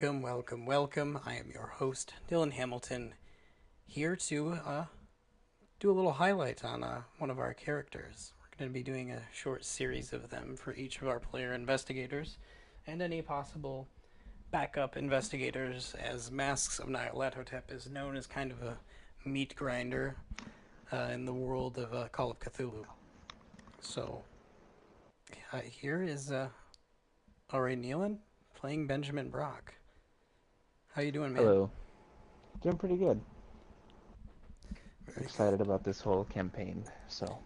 Welcome, welcome, welcome. I am your host, Dylan Hamilton, here to do a little highlight on one of our characters. We're going to be doing a short series of them for each of our player investigators and any possible backup investigators, as Masks of Nyarlathotep is known as kind of a meat grinder in the world of Call of Cthulhu. So, here is Ray Nealon playing Benjamin Brock. How you doing, man? Hello. Doing pretty good. Very good. Excited about this whole campaign. So,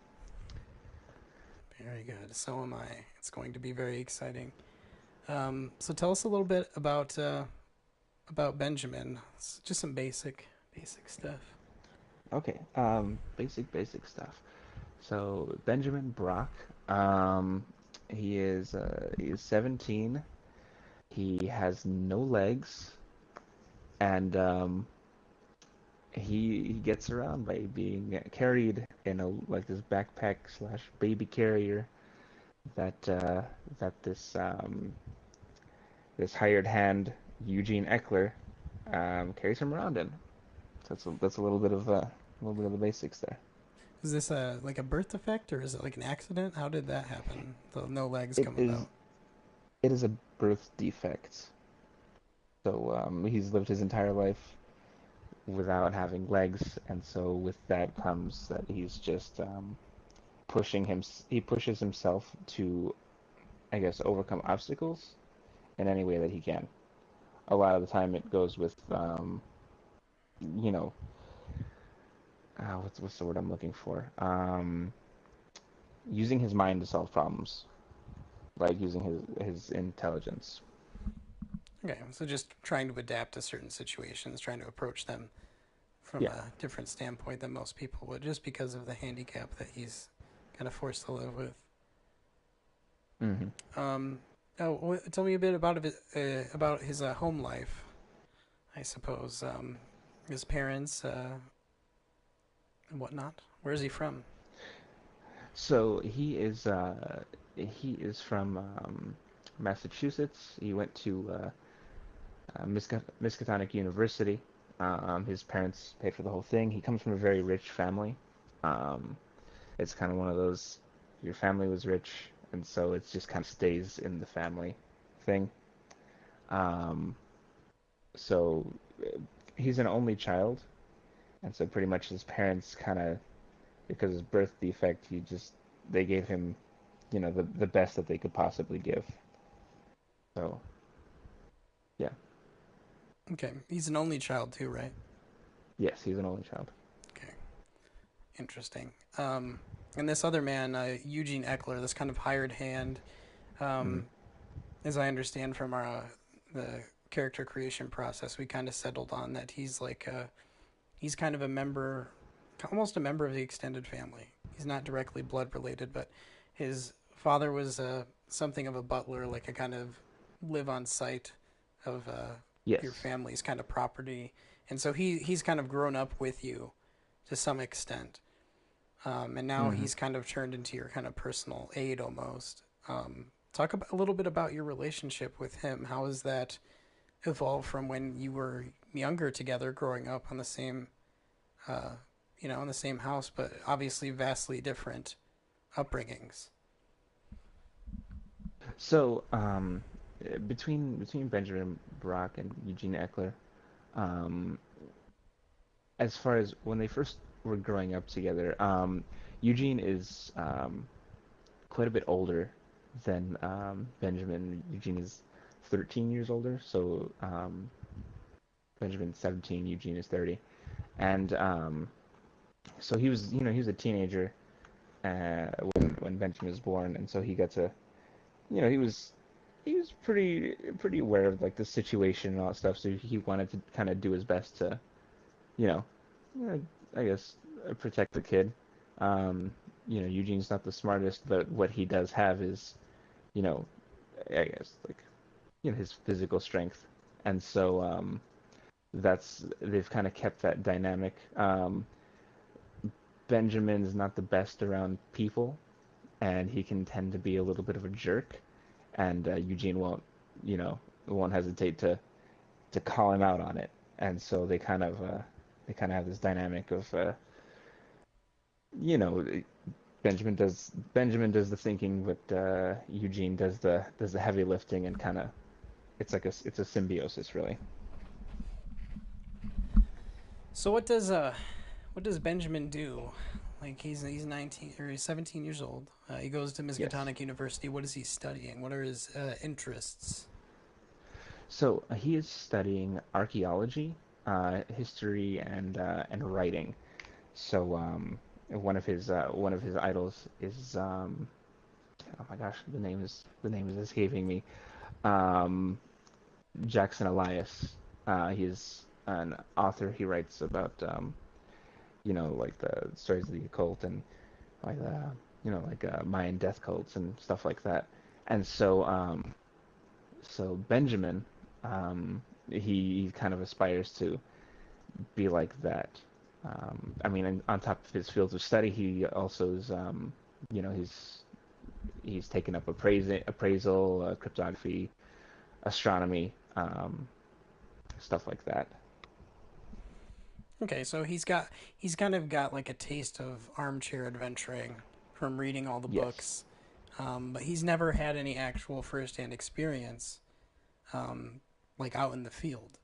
Very good. So am I. It's going to be very exciting. So tell us a little bit about Benjamin. It's just some basic stuff. okay. Basic stuff. So, Benjamin Brock. Um, he is 17. He has no legs, and he gets around by being carried in a like this backpack slash baby carrier that that this hired hand Eugene Eckler carries him around in. So that's a little bit of the basics there. Is this like a birth defect or is it like an accident? How did that happen? The no legs It come is about. it is a birth defect. So he's lived his entire life without having legs, and so with that comes that he's just pushing him. He pushes himself to, I guess, overcome obstacles in any way that he can. A lot of the time, it goes with you know, what's the word I'm looking for? Using his mind to solve problems, like using his intelligence. Okay, so just trying to adapt to certain situations, trying to approach them from Yeah. a different standpoint than most people would, just because of the handicap that he's kind of forced to live with. hmm Um, tell me a bit about his home life. I suppose his parents and whatnot. Where is he from? So he is from Massachusetts. He went to Miskatonic University. His parents paid for the whole thing. He comes from a very rich family. Um, it's kind of one of those, your family was rich, and so it just kind of stays in the family thing. Um, so he's an only child, and so pretty much his parents kind of, because of his birth defect, they gave him, the best that they could possibly give. So yeah, Okay, he's an only child too, right? yes, he's an only child. Okay, interesting. And this other man, Eugene Eckler, this kind of hired hand, hmm um, as I understand from our the character creation process, we kind of settled on that he's kind of a member, almost a member of the extended family. He's not directly blood related, but his father was something of a butler, like a kind of live on site of your Yes. family's kind of property, and so he's kind of grown up with you to some extent, and now hmm he's kind of turned into your kind of personal aide almost. Talk about, a little bit about your relationship with him. How has that evolved from when you were younger together, growing up on the same uh, in the same house, but obviously vastly different upbringings. So between Benjamin Brock and Eugene Eckler, um, as far as when they first were growing up together, Eugene is quite a bit older than Benjamin. Eugene is 13 years older, so Benjamin's 17, Eugene is 30, and so he was a teenager when Benjamin was born, and so he got to, he was pretty aware of like the situation and all that stuff. So he wanted to kind of do his best to, you know, uh, I guess protect the kid. Um, Eugene's not the smartest, but what he does have is, you know, I guess like his physical strength, and so they've kind of kept that dynamic. Benjamin's not the best around people, and he can tend to be a little bit of a jerk, and Eugene won't hesitate to, to call him out on it, and so they kind of have this dynamic of you know, Benjamin does the thinking, but Eugene does the heavy lifting, and kind of it's a symbiosis, really. So what does Benjamin do? Like he's 19 or he's 17 years old. He goes to Yes. Miskatonic University. What is he studying? What are his interests? So he is studying archaeology, history, and writing. So one of his idols is oh my gosh, the name is escaping me. Um, Jackson Elias. He's an author. He writes about like the stories of the occult and like Mayan death cults and stuff like that. And so Benjamin, he kind of aspires to be like that. I mean, and on top of his fields of study, he also is, you know, he's taken up appraisal, cryptography, astronomy, stuff like that. Okay, so he's kind of got like a taste of armchair adventuring from reading all the Yes. books, but he's never had any actual firsthand experience, um, like out in the field.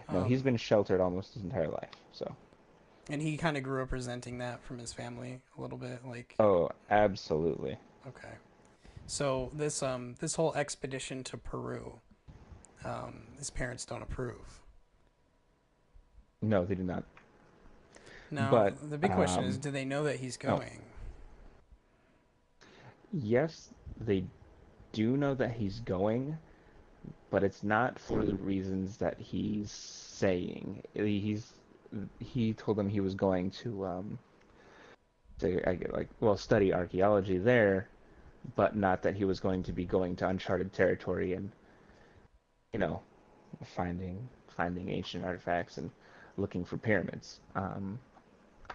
No, he's Um, been sheltered almost his entire life. So, and he kind of grew up resenting that from his family a little bit. Like, oh, absolutely. okay, so this whole expedition to Peru, his parents don't approve. No, they do not. Now But the big question is, do they know that he's oh, going? yes, they do know that he's going, but it's not for the reasons that he's saying. He told them he was going to study archaeology there, but not that he was going to be going to uncharted territory and you know finding ancient artifacts and looking for pyramids.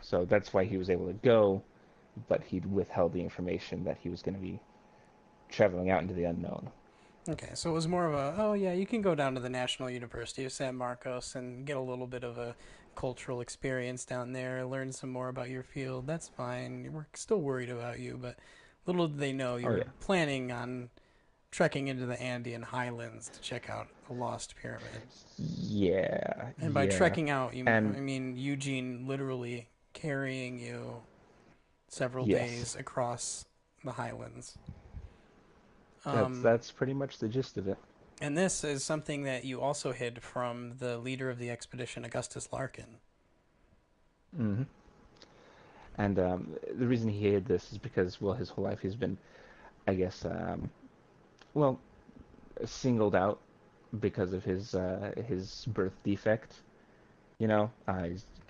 So that's why he was able to go, but he'd withheld the information that he was going to be traveling out into the unknown. Okay, so it was more of a, oh yeah, you can go down to the National University of San Marcos and get a little bit of a cultural experience down there, learn some more about your field. That's fine. We're still worried about you, but little did they know Oh you're yeah, planning on trekking into the Andean highlands to check out a lost pyramid. yeah, And by yeah, trekking out, and I mean Eugene literally carrying you several yes, days across the highlands. that's Um, that's pretty much the gist of it. And this is something that you also hid from the leader of the expedition, Augustus Larkin. Hmm. And the reason he hated this is because, well, his whole life he's been, I guess, well, singled out because of his birth defect. He's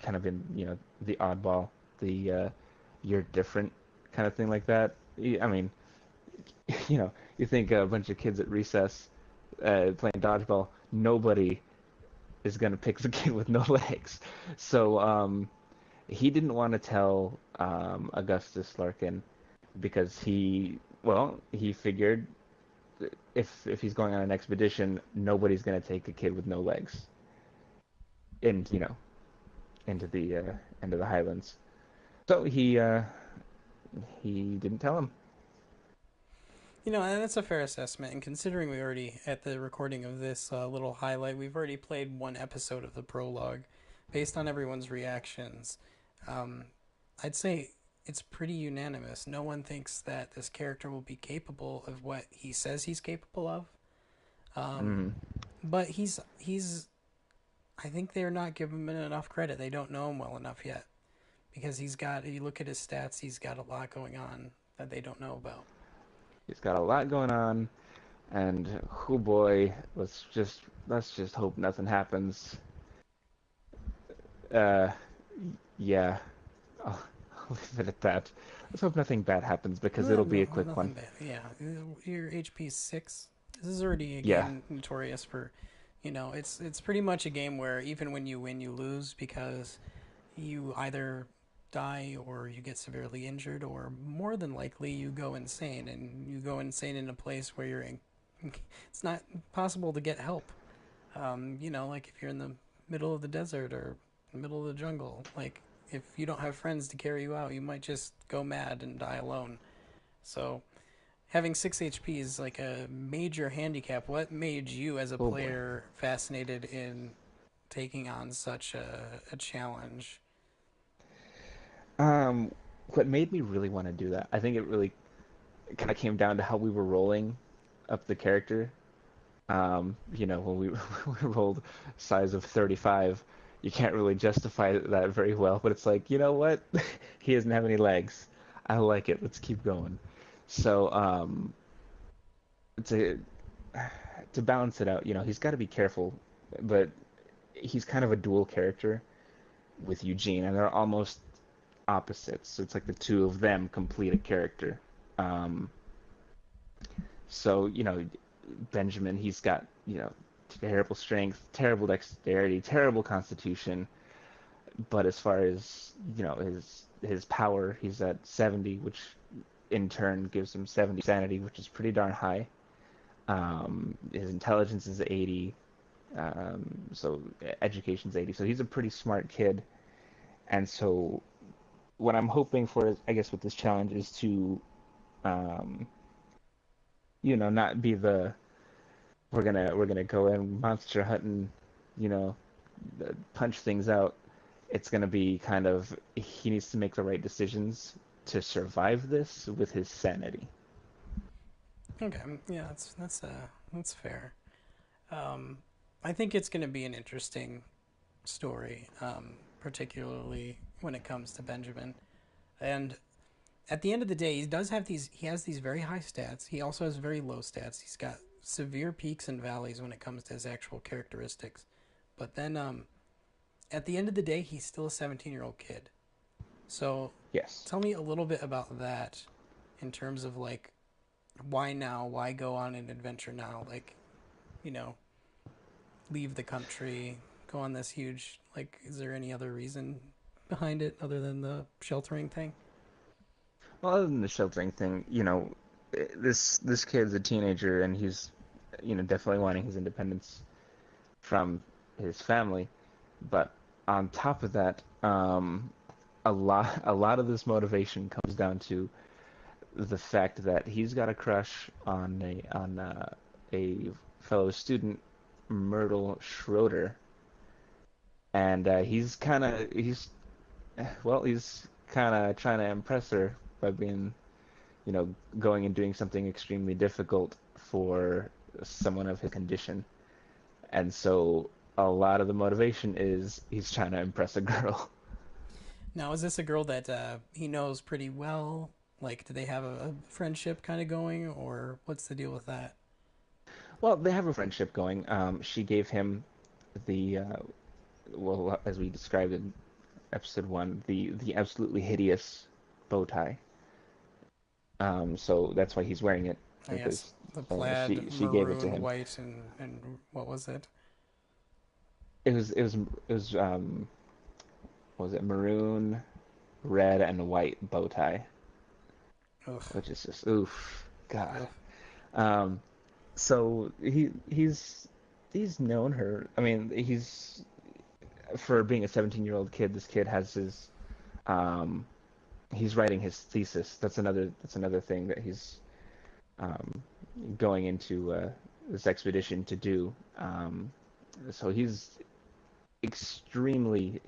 kind of been, the oddball, the you're different kind of thing like that. I mean, you think a bunch of kids at recess playing dodgeball, nobody is gonna pick the kid with no legs. So he didn't want to tell Augustus Larkin because he figured if he's going on an expedition, nobody's gonna take a kid with no legs, and into the Highlands. So he didn't tell him. You know, and that's a fair assessment. And considering we already, at the recording of this little highlight, we've already played one episode of the prologue. Based on everyone's reactions, um, I'd say it's pretty unanimous. No one thinks that this character will be capable of what he says he's capable of. Um, Hmm. but he's. I think they're not giving him enough credit. They don't know him well enough yet because he's got. You look at his stats; he's got a lot going on that they don't know about. He's got a lot going on, and oh boy, let's just hope nothing happens. Uh, yeah, I'll, I'll leave it at that. Let's hope nothing bad happens because it'll be No, a quick one. nothing bad. Yeah, your HP 6. This is already a Yeah, game notorious for, it's pretty much a game where even when you win, you lose because you either die or you get severely injured, or more than likely you go insane, and you go insane in a place where it's not possible to get help. Like if you're in the middle of the desert or the middle of the jungle, like if you don't have friends to carry you out, you might just go mad and die alone. So having 6 HP is like a major handicap. What made you, as a Oh boy. player, fascinated in taking on such a challenge? Um, what made me really want to do that, I think it really kind of came down to how we were rolling up the character. When we, we rolled size of 35, you can't really justify that very well, but it's like, you know what? He doesn't have any legs. I like it. Let's keep going. So, to to balance it out, he's got to be careful, but he's kind of a dual character with Eugene, and they're almost opposites. So it's like the two of them complete a character. Um, so Benjamin, he's got, terrible strength, terrible dexterity, terrible constitution, but as far as, his power, he's at 70, which in turn gives him 70 sanity, which is pretty darn high. His intelligence is 80, so education's 80. So he's a pretty smart kid. And so what I'm hoping for, I guess, with this challenge is to, um, not be the we're gonna go in monster hunting, you know, punch things out. It's gonna be kind of he needs to make the right decisions to survive this with his sanity. Okay, yeah, that's fair. Um, I think it's going to be an interesting story, particularly when it comes to Benjamin. And at the end of the day, he does have these. He has these very high stats. He also has very low stats. He's got severe peaks and valleys when it comes to his actual characteristics. But then, at the end of the day, he's still a 17-year-old kid. So, Yes. tell me a little bit about that, in terms of like why now? Why go on an adventure now? Like, you know, leave the country, go on this huge. Like, is there any other reason behind it other than the sheltering thing? Well, other than the sheltering thing, this kid's a teenager and he's, definitely wanting his independence from his family. But on top of that, a lot of this motivation comes down to the fact that he's got a crush on a fellow student, Myrtle Schroeder, and he's kind of trying to impress her by being, you know, going and doing something extremely difficult for someone of his condition. And so a lot of the motivation is he's trying to impress a girl. Now, is this a girl that he knows pretty well? Like, do they have a friendship kind of going, or what's the deal with that? Well, they have a friendship going. She gave him the well, as we described in episode one, the absolutely hideous bow tie. So that's why he's wearing it I guess because the she plaid, she gave it to maroon, him. white, and what was it? It was what was it, maroon, red, and white bow tie, Ugh, which is just oof, God. ugh. Um, so he's known her. I mean, for being a 17-year-old kid, this kid has his um he's writing his thesis. That's another thing that he's um going into this expedition to do. So he's extremely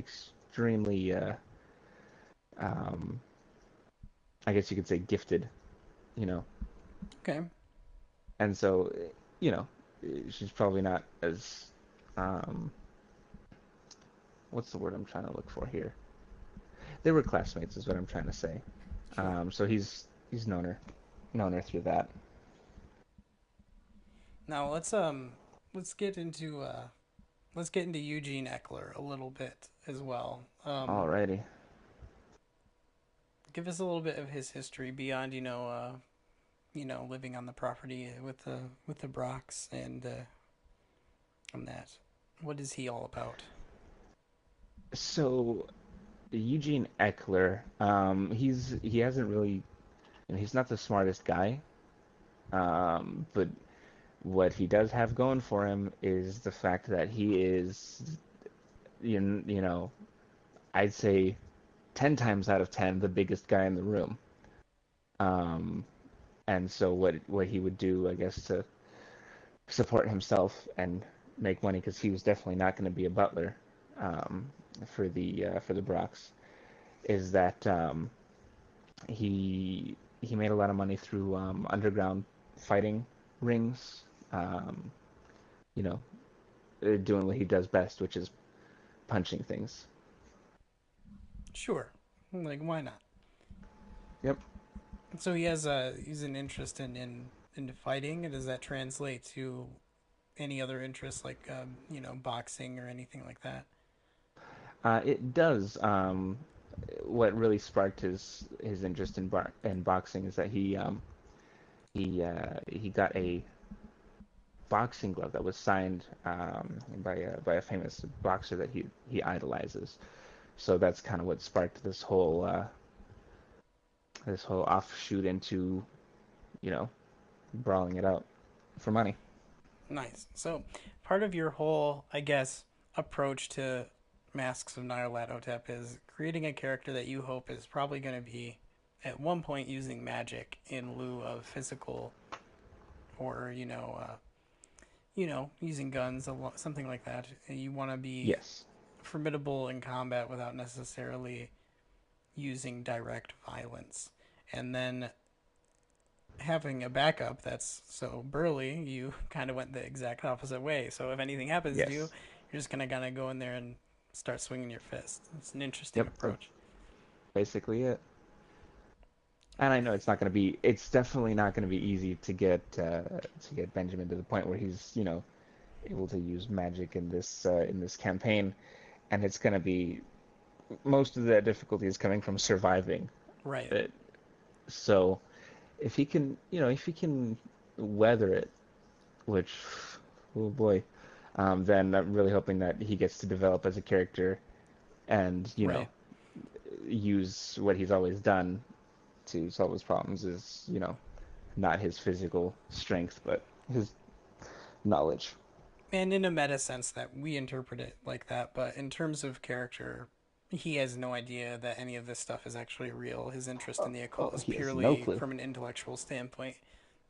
um I guess you could say gifted, you know. Okay. And so, you know, she's probably not as um what's the word I'm trying to look for here? They were classmates, is what I'm trying to say. Sure. So he's known her through that. Now let's get into Eugene Eckler a little bit as well. Alrighty. Give us a little bit of his history beyond living on the property with the Brocks and that. What is he all about? So Eugene Eckler, he hasn't really, he's not the smartest guy, but What he does have going for him is the fact that he is, you know, I'd say 10 times out of 10 the biggest guy in the room. Um, and so what he would do, I guess, to support himself and make money, because he was definitely not going to be a butler um, for the Broncos, is that he made a lot of money through underground fighting rings. Um, you know, doing what he does best, which is punching things. Sure. Like, why not? Yep. So he's an interest in fighting. Does that translate to any other interests like boxing or anything like that? It does. What really sparked his interest in boxing is that he got a boxing glove that was signed by a famous boxer that he idolizes. So that's kind of what sparked this whole offshoot into, you know, brawling it out for money. Nice. So part of your whole, I guess, approach to Masks of Nyarlathotep is creating a character that you hope is probably going to be at one point using magic in lieu of physical or using guns, something like that. You want to be Yes. formidable in combat without necessarily using direct violence. And then having a backup that's so burly, you kind of went the exact opposite way. So if anything happens to you, Yes. you're just gonna go in there and start swinging your fist. It's an interesting Yep. That's approach. basically it. And I know it's definitely not gonna be easy to get Benjamin to the point where he's, able to use magic in this campaign, and it's gonna be most of the difficulty is coming from surviving Right. it. So if he can weather it, which, oh boy, then I'm really hoping that he gets to develop as a character and, Right. use what he's always done to solve his problems is, not his physical strength, but his knowledge. And in a meta sense that we interpret it like that, but in terms of character, he has no idea that any of this stuff is actually real. His interest in the occult Oh, is he has no purely clue. from an intellectual standpoint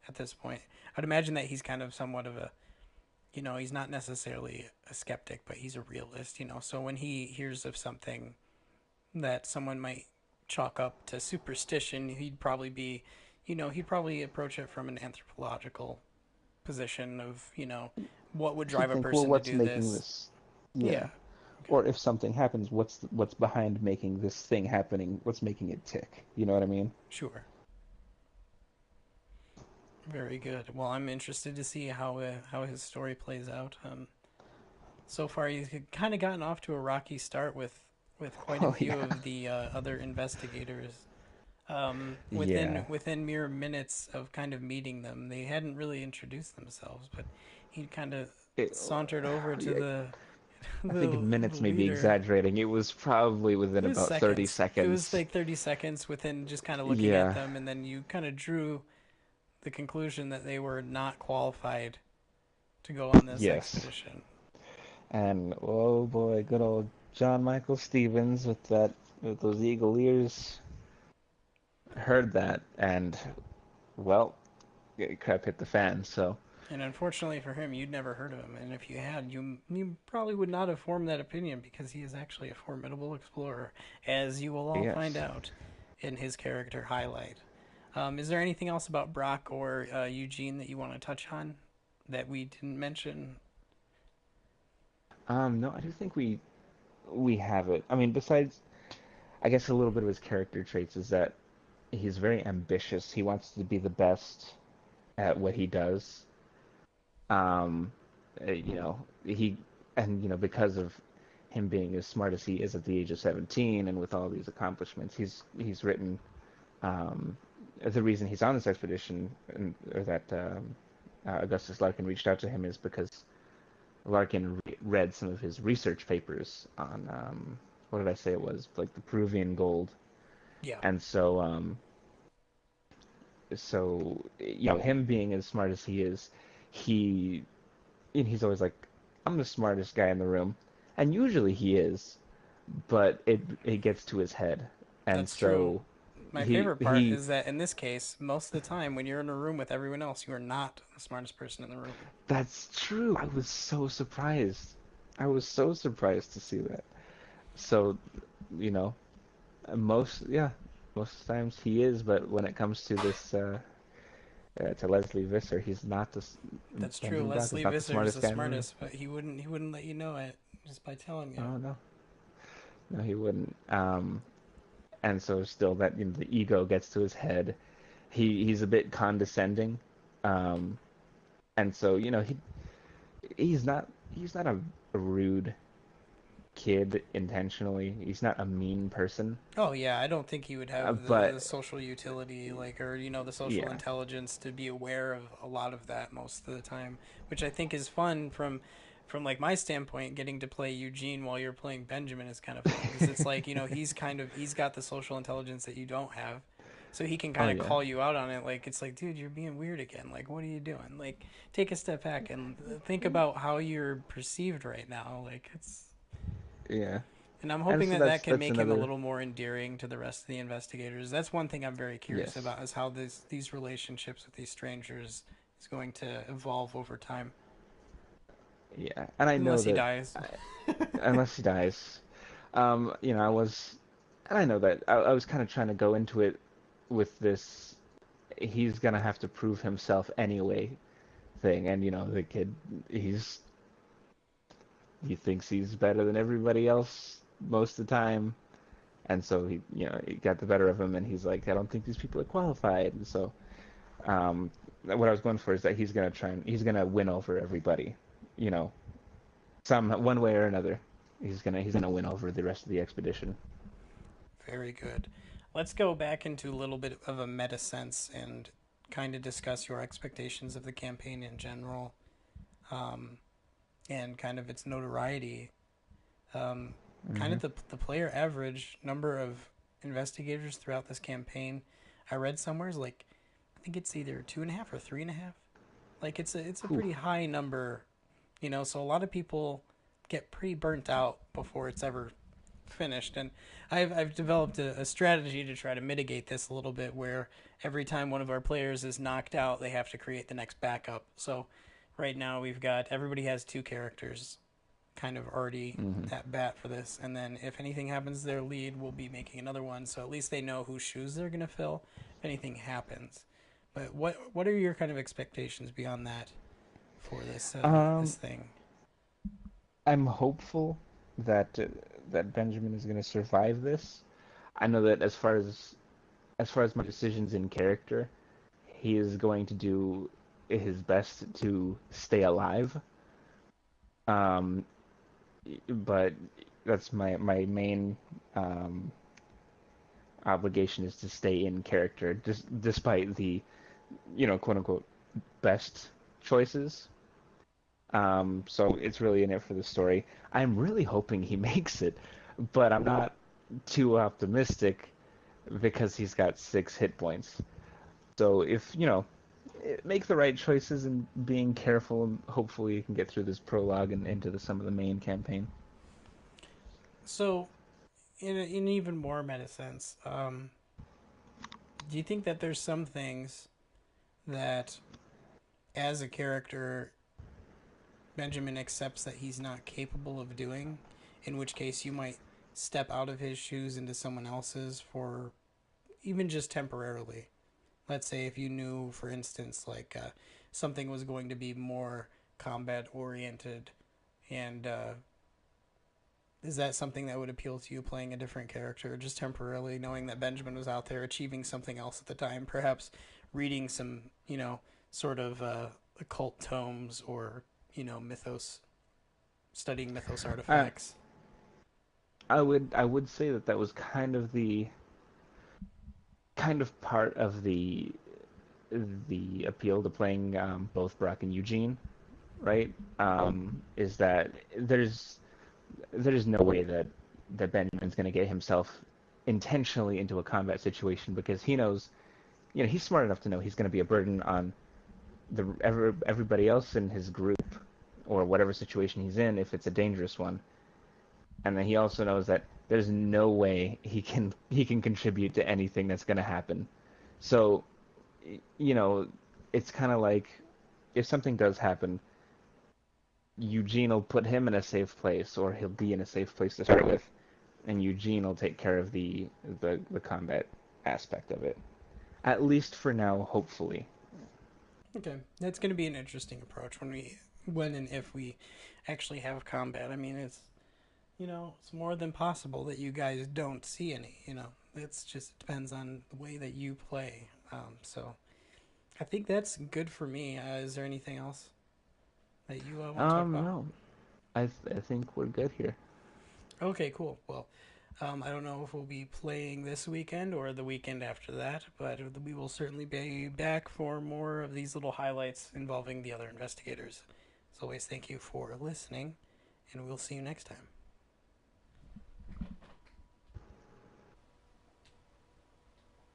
at this point. I'd imagine that he's kind of somewhat of a he's not necessarily a skeptic, but he's a realist, So when he hears of something that someone might chalk up to superstition, he'd probably approach it from an anthropological position of, what would He'd drive a think, well, person to what's do making this? this? Yeah. Yeah. Okay. Or if something happens, what's behind making this thing happening? What's making it tick? You know what I mean? Sure. Very good. Well, I'm interested to see how his story plays out. So far, he's kind of gotten off to a rocky start with quite a Oh few yeah. of the other investigators. Yeah. Within mere minutes of kind of meeting them, they hadn't really introduced themselves, but he kind of It, sauntered over to yeah, the I think the minutes may be leader. exaggerating. It was probably within It was about 30 seconds. It was seconds. like 30 seconds within just kind of looking at Yeah. them, and then you kind of drew the conclusion that they were not qualified to go on this Yes. expedition. And oh boy, good old John Michael Stevens with those eagle ears heard that, and well, crap hit the fan. So And unfortunately for him, you'd never heard of him. And if you had, you probably would not have formed that opinion because he is actually a formidable explorer, as you will all find yes. out in his character highlight. Is there anything else about Brock or Eugene that you want to touch on that we didn't mention? No, I do think we have it. I mean, besides, I guess a little bit of his character traits is that he's very ambitious. He wants to be the best at what he does. Um, he and because of him being as smart as he is at the age of 17 and with all these accomplishments, he's written the reason he's on this expedition, or that Augustus Larkin reached out to him, is because Larkin read some of his research papers on what did I say it was, like the Peruvian gold, Yeah. and so him being as smart as he is, he and he's always like, I'm the smartest guy in the room, and usually he is, but it gets to his head, and That's true. so My he favorite part he is that in this case, most of the time when you're in a room with everyone else, you are not the smartest person in the room. that's true. I was so surprised. I was so surprised to see that. So, you know, most times he is, but when it comes to this to Leslie Visser, he's not That's true. Benjamin Bratt is Leslie not the Visser is smartest the guy in the room. smartest, but he wouldn't let you know it just by telling you. Oh no, no, he wouldn't. And so still that the ego gets to his head. He's a bit condescending, um, and so he's not a rude kid intentionally. He's not a mean person, Oh yeah, I don't think he would have the but social utility or the social yeah, intelligence to be aware of a lot of that most of the time, which I think is fun from like my standpoint. Getting to play Eugene while you're playing Benjamin is kind of fun because it's like he's got the social intelligence that you don't have, so he can oh kind of yeah, call you out on it. Like it's like, dude, you're being weird again. Like, what are you doing? Like, take a step back and think about how you're perceived right now. Like it's yeah. and I'm And hoping so that that can that's make him a another little more endearing to the rest of the investigators. That's one thing I'm very curious yes, about is how these relationships with these strangers is going to evolve over time, yeah. And I know unless he that dies. unless he dies, I was, and I know that I was kind of trying to go into it with this. He's gonna have to prove himself anyway thing, and the kid, he's he thinks he's better than everybody else most of the time, and so he got the better of him, and he's like, I don't think these people are qualified, and so what I was going for is that he's gonna win over everybody, you know, some one way or another. He's gonna win over the rest of the expedition. Very good. Let's go back into a little bit of a meta sense and kind of discuss your expectations of the campaign in general, um, and kind of its notoriety. Um, Kind Hmm. of the player average number of investigators throughout this campaign. I read somewhere is like I think it's either 2.5 or 3.5. Like it's a Whew. pretty high number, So a lot of people get pretty burnt out before it's ever finished, and I've developed a strategy to try to mitigate this a little bit. Where every time one of our players is knocked out, they have to create the next backup. So right now we've got everybody has two characters kind of already Hmm. at bat for this. And then if anything happens to their lead, we'll be making another one. So at least they know whose shoes they're going to fill if anything happens. But what are your kind of expectations beyond that for this Um, thing? I'm hopeful that Benjamin is gonna survive this. I know that as far as my decisions in character, he is going to do his best to stay alive. Um, but that's my main um, obligation is to stay in character, despite the quote unquote best choices. So it's really in it for the story. I'm really hoping he makes it, but I'm not too optimistic because he's got 6 hit points. So if make the right choices and being careful, and hopefully you can get through this prologue and into some of the main campaign. So in even more meta sense, do you think that there's some things that as a character Benjamin accepts that he's not capable of doing, in which case you might step out of his shoes into someone else's for even just temporarily. Let's say if you knew, for instance, something was going to be more combat oriented, and is that something that would appeal to you playing a different character just temporarily, knowing that Benjamin was out there achieving something else at the time, perhaps reading some, sort of occult tomes or mythos, studying mythos I artifacts. I would say that was kind of part of the appeal to playing both Brock and Eugene, right? Is that there's no way that Benjamin's going to get himself intentionally into a combat situation because he knows, he's smart enough to know he's going to be a burden on everybody else in his group or whatever situation he's in, if it's a dangerous one, and then he also knows that there's no way he can contribute to anything that's going to happen. So, you know, it's kind of like if something does happen, Eugene will put him in a safe place, or he'll be in a safe place to start with, and Eugene will take care of the combat aspect of it. At least for now, hopefully. Okay, that's going to be an interesting approach when and if we actually have combat. I mean, it's more than possible that you guys don't see any. It's just it depends on the way that you play. So I think that's good for me. Is there anything else that you want to talk about? No, I think we're good here. Okay, cool. Well, I don't know if we'll be playing this weekend or the weekend after that, but we will certainly be back for more of these little highlights involving the other investigators. As always, thank you for listening, and we'll see you next time.